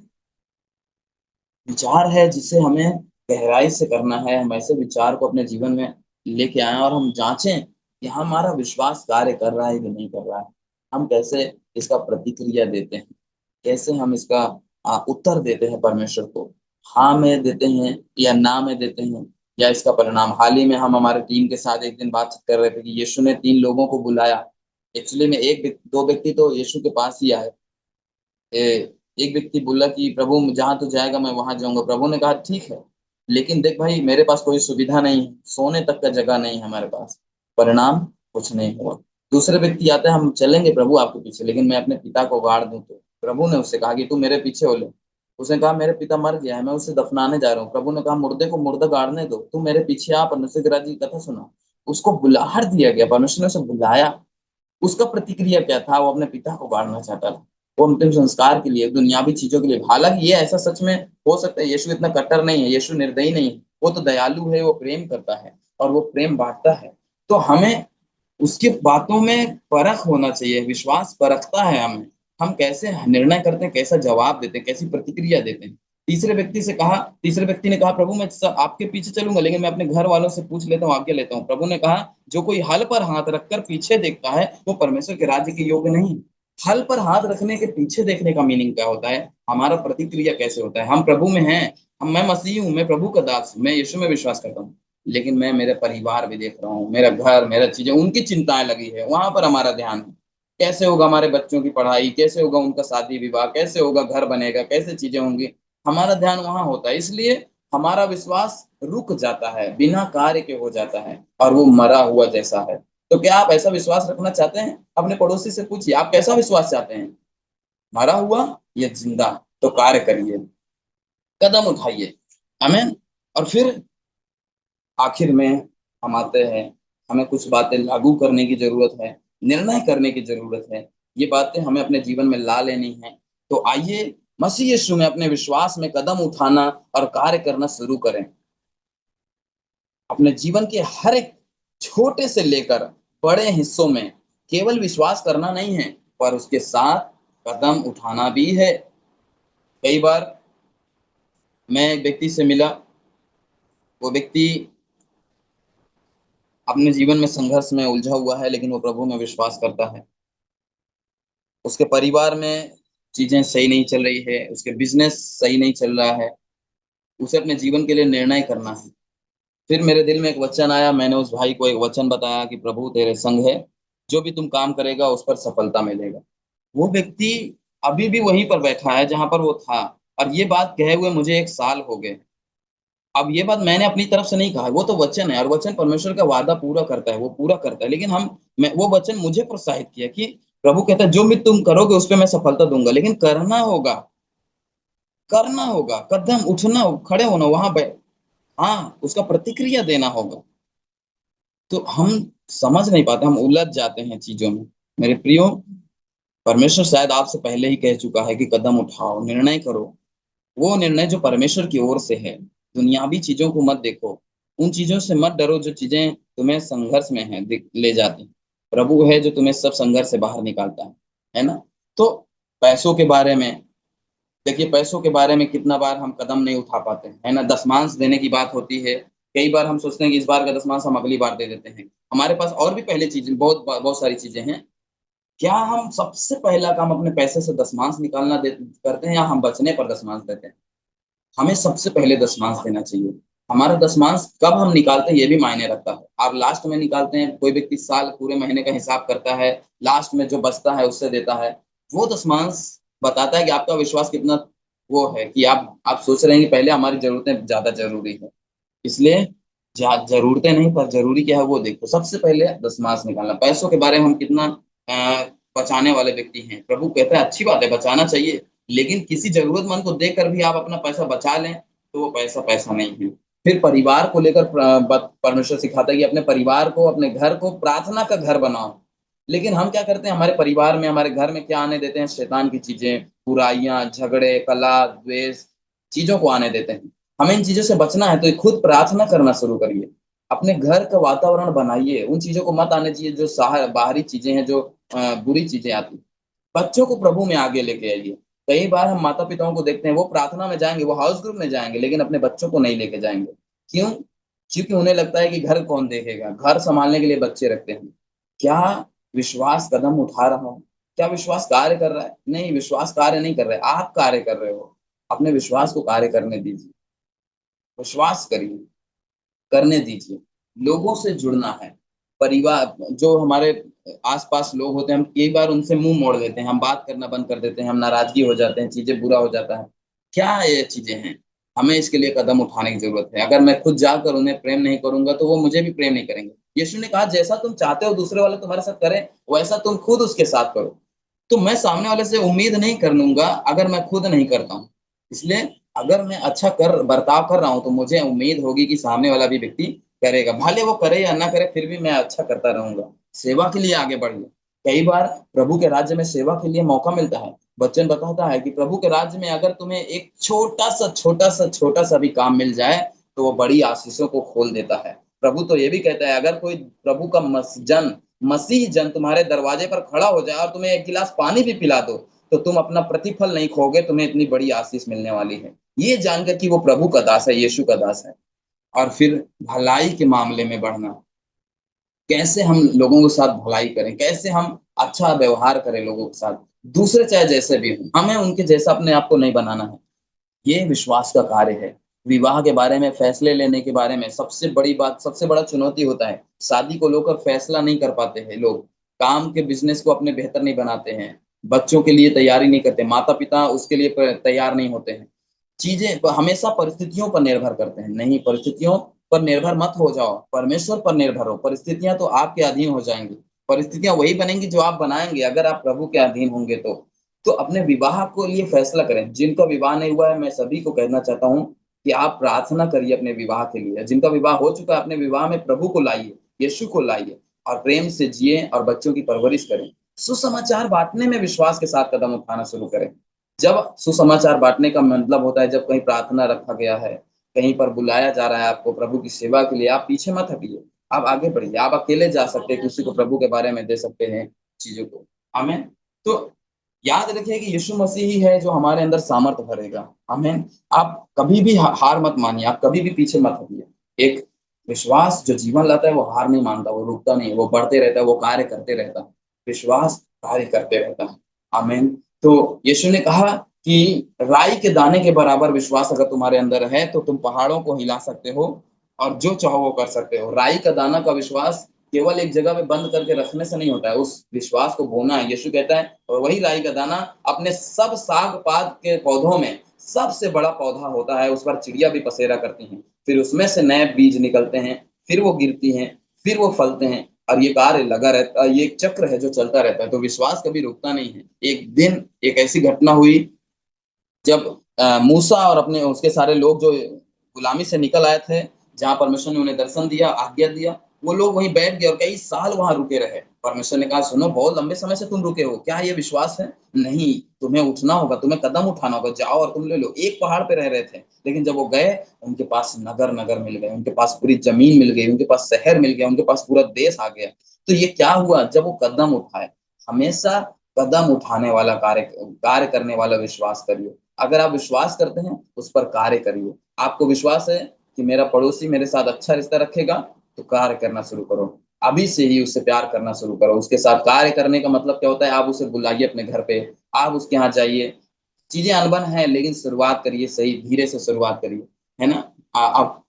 विचार है जिसे हमें गहराई से करना है। हम ऐसे विचार को अपने जीवन में लेके आए और हम जांचें कि हमारा विश्वास कार्य कर रहा है कि नहीं कर रहा है। हम कैसे इसका प्रतिक्रिया देते हैं, कैसे हम इसका उत्तर देते हैं परमेश्वर को। हाँ में देते हैं या ना में देते हैं, या इसका परिणाम। हाल ही में हम हमारे टीम के साथ एक दिन बातचीत कर रहे थे कि यीशु ने 3 लोगों को बुलाया। एक्चुअली में दो व्यक्ति तो यीशु के पास ही आए। एक व्यक्ति बोला कि प्रभु जहाँ तू जाएगा मैं वहां जाऊंगा। प्रभु ने कहा ठीक है, लेकिन देख भाई मेरे पास कोई सुविधा नहीं है, सोने तक का जगह नहीं है हमारे पास। परिणाम कुछ नहीं हुआ। दूसरे व्यक्ति आते हैं, हम चलेंगे प्रभु आपके पीछे, लेकिन मैं अपने पिता को गाड़ दूं तो। प्रभु ने उससे कहा कि तू मेरे पीछे हो ले। उसने कहा मेरे पिता मर गया है, मैं उसे दफनाने जा रहा हूँ। प्रभु ने कहा मुर्दे को मुर्दा गाड़ने दो, तू मेरे पीछे आ। परमेश्वर के राज्य की कथा सुना। उसको बुलाहट दिया गया, परमेश्वर ने उसे बुलाया। उसका प्रतिक्रिया क्या था? वो अपने पिता को गाड़ना चाहता था। वो अंतिम संस्कार के लिए, दुनियावी चीजों के लिए। हालांकि ये ऐसा सच में हो सकता है, यीशु इतना कट्टर नहीं है, यीशु निर्दयी नहीं है। वो तो दयालु है, वो प्रेम करता है और वो प्रेम बांटता है। तो हमें उसकी बातों में परख होना चाहिए, विश्वास परखता है हमें। हम कैसे निर्णय करते हैं, कैसा जवाब देते हैं, कैसी प्रतिक्रिया देते हैं। तीसरे व्यक्ति ने कहा प्रभु मैं आपके पीछे चलूंगा, लेकिन मैं अपने घर वालों से पूछ लेता हूँ, आज्ञा लेता हूँ। प्रभु ने कहा जो कोई हल पर हाथ रखकर पीछे देखता है वो परमेश्वर के राज्य के योग्य नहीं। हल पर हाथ रखने के पीछे देखने का मीनिंग क्या होता है? हमारा प्रतिक्रिया कैसे होता है? हम प्रभु में हैं, मैं मसीह हूँ, मैं प्रभु का दास हूँ, मैं यीशु में विश्वास करता हूँ, लेकिन मैं मेरे परिवार भी देख रहा हूँ, मेरा घर, मेरा चीजें, उनकी चिंताएं लगी है, वहां पर हमारा ध्यान है। कैसे होगा हमारे बच्चों की पढ़ाई, कैसे होगा उनका शादी विवाह, कैसे होगा घर बनेगा, कैसे चीजें होंगी। हमारा ध्यान वहां होता है, इसलिए हमारा विश्वास रुक जाता है, बिना कार्य के हो जाता है और वो मरा हुआ जैसा है। तो क्या आप ऐसा विश्वास रखना चाहते हैं? अपने पड़ोसी से पूछिए आप कैसा विश्वास चाहते हैं, मरा हुआ या जिंदा? तो कार्य करिए, कदम उठाइए। आमीन। और फिर आखिर में हम आते हैं, हमें कुछ बातें लागू करने की जरूरत है, निर्णय करने की जरूरत है। ये बातें हमें अपने जीवन में ला लेनी है। तो आइए मसीह यीशु में अपने विश्वास में कदम उठाना और कार्य करना शुरू करें। अपने जीवन के हर एक छोटे से लेकर बड़े हिस्सों में केवल विश्वास करना नहीं है, पर उसके साथ कदम उठाना भी है। कई बार मैं एक व्यक्ति से मिला। वो व्यक्ति अपने जीवन में संघर्ष में उलझा हुआ है, लेकिन वो प्रभु में विश्वास करता है। उसके परिवार में चीजें सही नहीं चल रही है, उसके बिजनेस सही नहीं चल रहा है। उसे अपने जीवन के लिए निर्णय करना है। फिर मेरे दिल में एक वचन आया, मैंने उस भाई को एक वचन बताया कि प्रभु तेरे संग है, जो भी तुम काम करेगा उस पर सफलता मिलेगा। वो व्यक्ति अभी भी वहीं पर बैठा है जहां पर वो था, और ये बात कहे हुए मुझे 1 साल हो गए। अब ये बात मैंने अपनी तरफ से नहीं कहा, वो तो वचन है, और वचन परमेश्वर का वादा पूरा करता है, वो पूरा करता है। लेकिन वो वचन मुझे प्रोत्साहित किया कि प्रभु कहता है जो भी तुम करोगे उस पर मैं सफलता दूंगा, लेकिन करना होगा। करना होगा, कदम उठना, खड़े होना वहां पे। हाँ, उसका प्रतिक्रिया देना होगा। तो हम समझ नहीं पाते, हम उलझ जाते हैं चीजों में। मेरे प्रियो, परमेश्वर शायद आपसे पहले ही कह चुका है कि कदम उठाओ, निर्णय करो। वो निर्णय जो परमेश्वर की ओर से है। दुनियावी चीजों को मत देखो, उन चीजों से मत डरो जो चीजें तुम्हें संघर्ष में है ले जाती। प्रभु है जो तुम्हें सब संघर्ष से बाहर निकालता है ना? तो पैसों के बारे में देखिए, पैसों के बारे में कितना बार हम कदम नहीं उठा पाते हैं, है ना? दशमांश देने की बात होती है। कई बार हम सोचते हैं कि इस बार का दशमांश हम अगली बार दे देते हैं। हमारे पास और भी पहले चीजें, बहुत बहुत सारी चीजें हैं। क्या हम सबसे पहला काम अपने पैसे से दशमांश निकालना करते हैं, या हम बचने पर दशमांश देते हैं? हमें सबसे पहले दशमांश देना चाहिए। हमारा दशमांश कब हम निकालते हैं ये भी मायने रखता है। आप लास्ट में निकालते हैं, कोई व्यक्ति साल पूरे महीने का हिसाब करता है, लास्ट में जो बचता है उससे देता है। वो दशमांश बताता है कि आपका विश्वास कितना वो है, कि आप सोच रहे हैं कि पहले हमारी जरूरतें ज्यादा जरूरी है। इसलिए जरूरतें नहीं, पर जरूरी क्या है वो देखो। सबसे पहले दशमांश निकालना। पैसों के बारे में हम कितना बचाने वाले व्यक्ति हैं। प्रभु कहता है अच्छी बात है, बचाना चाहिए, लेकिन किसी जरूरतमंद को देकर भी आप अपना पैसा बचा लें तो वो पैसा पैसा नहीं है। फिर परिवार को लेकर परमेश्वर सिखाता है कि अपने परिवार को, अपने घर को प्रार्थना का घर बनाओ। लेकिन हम क्या करते हैं, हमारे परिवार में, हमारे घर में क्या आने देते हैं? शैतान की चीजें, बुराइयां, झगड़े, कलह, द्वेष, चीजों को आने देते हैं। हमें इन चीजों से बचना है, तो खुद प्रार्थना करना शुरू करिए। अपने घर का वातावरण बनाइए, उन चीजों को मत आने चाहिए जो बाहरी चीजें हैं, जो बुरी चीजें आती। बच्चों को प्रभु में आगे लेके आइए। कई बार हम माता पिताओं को देखते हैं, वो प्रार्थना में जाएंगे, वो हाउस ग्रुप में जाएंगे, लेकिन अपने बच्चों को नहीं लेके जाएंगे। क्यों? क्योंकि उन्हें लगता है कि घर कौन देखेगा, घर संभालने के लिए बच्चे रखते हैं। क्या विश्वास कदम उठा रहा है? क्या विश्वास कार्य कर रहा है? नहीं, विश्वास कार्य नहीं कर रहे, आप कार्य कर रहे हो। अपने विश्वास को कार्य करने दीजिए, विश्वास करिए, करने दीजिए। लोगों से जुड़ना है, परिवार जो हमारे आसपास लोग होते हैं, हम कई बार उनसे मुंह मोड़ देते हैं, हम बात करना बंद कर देते हैं, हम नाराजगी हो जाते हैं, चीजें बुरा हो जाता है। क्या ये चीजें हैं? हमें इसके लिए कदम उठाने की जरूरत है। अगर मैं खुद जाकर उन्हें प्रेम नहीं करूंगा तो वो मुझे भी प्रेम नहीं करेंगे। यीशु ने कहा, जैसा तुम चाहते हो दूसरे वाले तुम्हारे साथ करें, वैसा तुम खुद उसके साथ करो। तो मैं सामने वाले से उम्मीद नहीं कर लूंगा अगर मैं खुद नहीं करता हूँ। इसलिए अगर मैं अच्छा कर बर्ताव कर रहा हूँ तो मुझे उम्मीद होगी कि सामने वाला भी व्यक्ति करेगा, भले वो करे या ना करे, फिर भी मैं अच्छा करता रहूंगा, सेवा के लिए आगे बढ़िए। कई बार प्रभु के राज्य में सेवा के लिए मौका मिलता है। वचन बताता है कि प्रभु के राज्य में अगर तुम्हें एक छोटा सा भी काम मिल जाए तो वो बड़ी आशीषों को खोल देता है। प्रभु तो ये भी कहता है, अगर कोई प्रभु का मसीह जन तुम्हारे दरवाजे पर खड़ा हो जाए और तुम्हें एक गिलास पानी भी पिला दो, तो तुम अपना प्रतिफल नहीं खोगे, तुम्हें इतनी बड़ी आशीष मिलने वाली है। ये जानकर कि वो प्रभु का दास है, यीशु का दास है। और फिर भलाई के मामले में बढ़ना, कैसे हम लोगों के साथ भलाई करें, कैसे हम अच्छा व्यवहार करें लोगों के साथ, दूसरे चाहे जैसे भी हों, हमें उनके जैसा अपने आप को नहीं बनाना है। ये विश्वास का कार्य है। विवाह के बारे में, फैसले लेने के बारे में सबसे बड़ी बात, सबसे बड़ा चुनौती होता है, शादी को लेकर फैसला नहीं कर पाते हैं लोग, काम के बिजनेस को अपने बेहतर नहीं बनाते हैं, बच्चों के लिए तैयारी नहीं करते, माता पिता उसके लिए तैयार नहीं होते हैं। चीजें हमेशा परिस्थितियों पर निर्भर करते हैं। नहीं, परिस्थितियों पर निर्भर मत हो जाओ, परमेश्वर पर निर्भर हो। परिस्थितियां तो आपके अधीन हो जाएंगी, परिस्थितियां वही बनेंगी जो आप बनाएंगे अगर आप प्रभु के अधीन होंगे तो अपने विवाह को लिए फैसला करें। जिनका विवाह नहीं हुआ है, मैं सभी को कहना चाहता हूँ कि आप प्रार्थना करिए अपने विवाह के लिए। जिनका विवाह हो चुका है, अपने विवाह में प्रभु को लाइए, यीशु को लाइए, और प्रेम से जिए और बच्चों की परवरिश करें। सुसमाचार बांटने में विश्वास के साथ कदम उठाना शुरू करें। जब सुसमाचार बांटने का मतलब होता है, जब कहीं प्रार्थना रखा गया है, कहीं पर बुलाया जा रहा है आपको प्रभु की सेवा के लिए, आप पीछे मत हटिए, आप आगे बढ़िए। आप अकेले जा सकते हैं, किसी को प्रभु के बारे में दे सकते हैं चीजों को। आमीन। तो याद रखिए कि यीशु मसीह ही है जो हमारे अंदर सामर्थ भरेगा। आमीन। आप कभी भी हार मत मानिए, आप कभी भी पीछे मत हटिए। एक विश्वास जो जीवन लाता है वो हार नहीं मानता, वो रुकता नहीं है, वो बढ़ते रहता है, वो कार्य करते रहता है। विश्वास कार्य करते रहता है। आमीन। तो यीशु ने कहा कि राई के दाने के बराबर विश्वास अगर तुम्हारे अंदर है तो तुम पहाड़ों को हिला सकते हो और जो चाहो वो कर सकते हो। राई का दाना का विश्वास केवल एक जगह में बंद करके रखने से नहीं होता है, उस विश्वास को बोना है। यीशु कहता है, और वही राई का दाना अपने सब साग पात के पौधों में सबसे बड़ा पौधा होता है, उस पर चिड़िया भी पसेरा करती हैं, फिर उसमें से नए बीज निकलते हैं, फिर वो गिरती हैं, फिर वो फलते हैं, और ये कार्य लगा रहता है, ये एक चक्र है जो चलता रहता है। तो विश्वास कभी रुकता नहीं है। एक दिन एक ऐसी घटना हुई जब मूसा और अपने उसके सारे लोग जो गुलामी से निकल आए थे, जहाँ परमेश्वर ने उन्हें दर्शन दिया, आज्ञा दिया, वो लोग वहीं बैठ गए और कई साल वहां रुके रहे। परमेश्वर ने कहा, सुनो, बहुत लंबे समय से तुम रुके हो, क्या ये विश्वास है? नहीं, तुम्हें उठना होगा, तुम्हें कदम उठाना होगा, जाओ और तुम ले लो। एक पहाड़ पे रह रहे थे, लेकिन जब वो गए, उनके पास नगर नगर मिल गए, उनके पास पूरी जमीन मिल गई, उनके पास शहर मिल गया, उनके पास पूरा देश आ गया। तो ये क्या हुआ? जब वो कदम उठाए। हमेशा कदम उठाने वाला कार्य करने वाला विश्वास करिए। अगर आप विश्वास करते हैं, उस पर कार्य करिए। आपको विश्वास है कि मेरा पड़ोसी मेरे साथ अच्छा रिश्ता रखेगा, तो कार्य करना शुरू करो। अभी से ही उससे प्यार करना शुरू करो। उसके साथ कार्य करने का मतलब क्या होता है? आप उसे बुलाइए अपने घर पे, आप उसके यहाँ जाइए। चीजें अनबन है, लेकिन शुरुआत करिए, सही धीरे से शुरुआत करिए, है ना? आप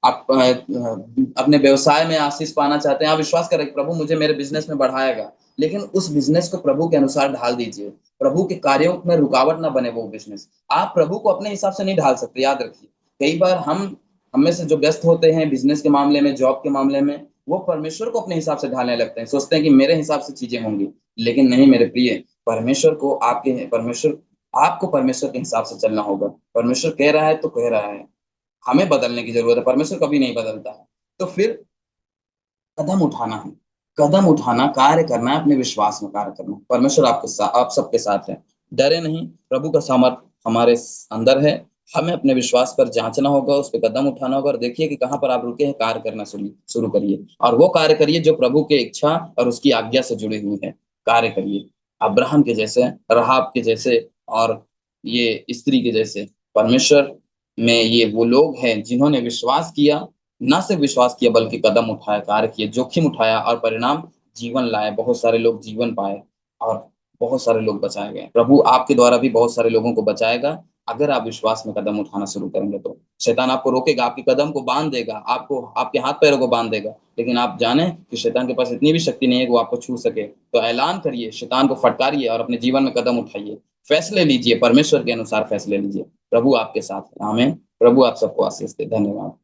अपने व्यवसाय में आशीष पाना चाहते हैं, आप विश्वास करें प्रभु मुझे मेरे बिजनेस में बढ़ाएगा, लेकिन उस बिजनेस को प्रभु के अनुसार ढाल दीजिए। प्रभु के कार्यों में रुकावट ना बने वो बिजनेस। आप प्रभु को अपने हिसाब से नहीं ढाल सकते, याद रखिए। कई बार हम में से जो व्यस्त होते हैं बिजनेस के मामले में, जॉब के मामले में, वो परमेश्वर को अपने हिसाब से ढालने लगते हैं, सोचते हैं कि मेरे हिसाब से चीजें होंगी। लेकिन नहीं मेरे प्रिय, आपको परमेश्वर के हिसाब से चलना होगा। परमेश्वर कह रहा है तो कह रहा है, हमें बदलने की जरूरत है, परमेश्वर कभी नहीं बदलता है। तो फिर कदम उठाना है, कदम उठाना, कार्य करना है, अपने विश्वास में कार्य करना है। परमेश्वर आपके साथ, आप सबके साथ है। डरे नहीं, प्रभु का सामर्थ हमारे अंदर है। हमें अपने विश्वास पर जांचना होगा, उस पर कदम उठाना होगा, और देखिए कि कहाँ पर आप रुके हैं, कार्य करना शुरू शुरू करिए, और वो कार्य करिए जो प्रभु के इच्छा और उसकी आज्ञा से जुड़ी हुई है। कार्य करिए, अब्राहम के जैसे, राहाब के जैसे, और ये स्त्री के जैसे। परमेश्वर में ये वो लोग हैं जिन्होंने विश्वास किया, ना सिर्फ विश्वास किया बल्कि कदम उठाए, कार्य किए, जोखिम उठाया और परिणाम जीवन लाए। बहुत सारे लोग जीवन पाए और बहुत सारे लोग बचाए गए। प्रभु आपके द्वारा भी बहुत सारे लोगों को बचाएगा अगर आप विश्वास में कदम उठाना शुरू करेंगे तो। शैतान आपको रोकेगा, आपके कदम को बाँध देगा, आपको आपके हाथ-पैरों को बाँध देगा। लेकिन आप जानें कि शैतान के पास इतनी भी शक्ति नहीं है कि वो आपको छू सके। तो ऐलान करिए, शैतान को फटकारिए और अपने जीवन में कदम उठाइए। फैसले लीजिए, परमेश्वर के अनुसार फैसले लीजिए। प्रभु आपके साथ है। आमीन। प्रभु आप सबको आशीष दे। धन्यवाद।